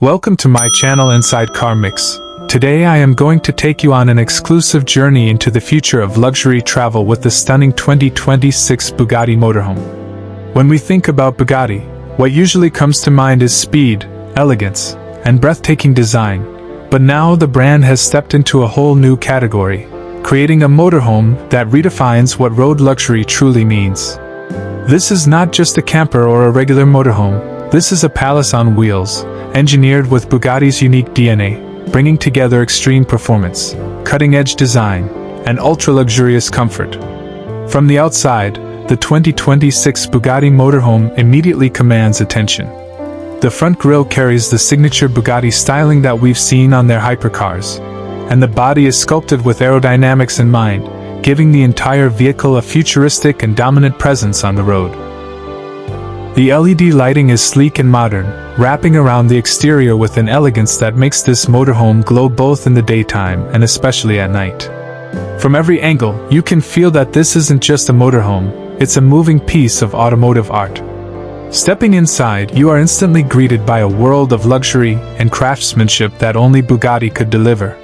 Welcome to my channel Inside Car Mix. Today I am going to take you on an exclusive journey into the future of luxury travel with the stunning 2026 Bugatti Motorhome. When we think about Bugatti, what usually comes to mind is speed, elegance, and breathtaking design. But now the brand has stepped into a whole new category, creating a motorhome that redefines what road luxury truly means. This is not just a camper or a regular motorhome, this is a palace on wheels, engineered with Bugatti's unique DNA, bringing together extreme performance, cutting-edge design, and ultra-luxurious comfort. From the outside, the 2026 Bugatti Motorhome immediately commands attention. The front grille carries the signature Bugatti styling that we've seen on their hypercars, and the body is sculpted with aerodynamics in mind, giving the entire vehicle a futuristic and dominant presence on the road. The LED lighting is sleek and modern, wrapping around the exterior with an elegance that makes this motorhome glow both in the daytime and especially at night. From every angle, you can feel that this isn't just a motorhome, it's a moving piece of automotive art. Stepping inside, you are instantly greeted by a world of luxury and craftsmanship that only Bugatti could deliver.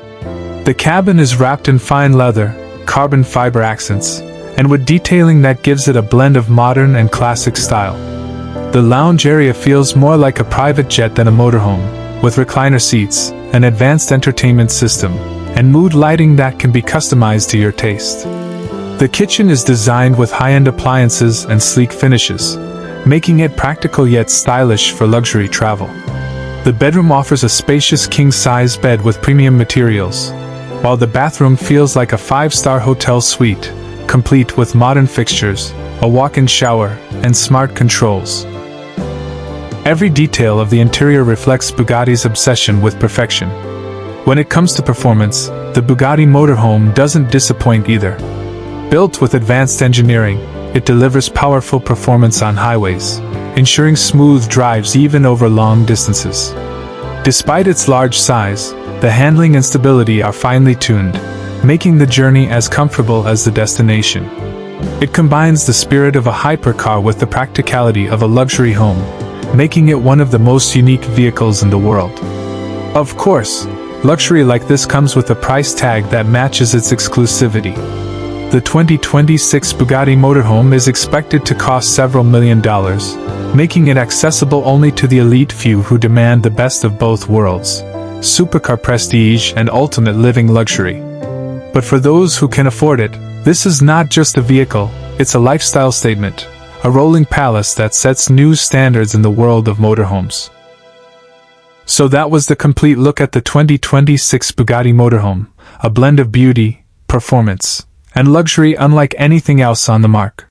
The cabin is wrapped in fine leather, carbon fiber accents, and with detailing that gives it a blend of modern and classic style. The lounge area feels more like a private jet than a motorhome, with recliner seats, an advanced entertainment system, and mood lighting that can be customized to your taste. The kitchen is designed with high-end appliances and sleek finishes, making it practical yet stylish for luxury travel. The bedroom offers a spacious king-size bed with premium materials, while the bathroom feels like a five-star hotel suite, complete with modern fixtures, a walk-in shower, and smart controls. Every detail of the interior reflects Bugatti's obsession with perfection. When it comes to performance, the Bugatti Motorhome doesn't disappoint either. Built with advanced engineering, it delivers powerful performance on highways, ensuring smooth drives even over long distances. Despite its large size, the handling and stability are finely tuned, making the journey as comfortable as the destination. It combines the spirit of a hypercar with the practicality of a luxury home, making it one of the most unique vehicles in the world. Of course, luxury like this comes with a price tag that matches its exclusivity. The 2026 Bugatti Motorhome is expected to cost several $million, making it accessible only to the elite few who demand the best of both worlds, supercar prestige and ultimate living luxury. But for those who can afford it, this is not just a vehicle, it's a lifestyle statement, a rolling palace that sets new standards in the world of motorhomes. So that was the complete look at the 2026 Bugatti Motorhome, a blend of beauty, performance, and luxury unlike anything else on the market.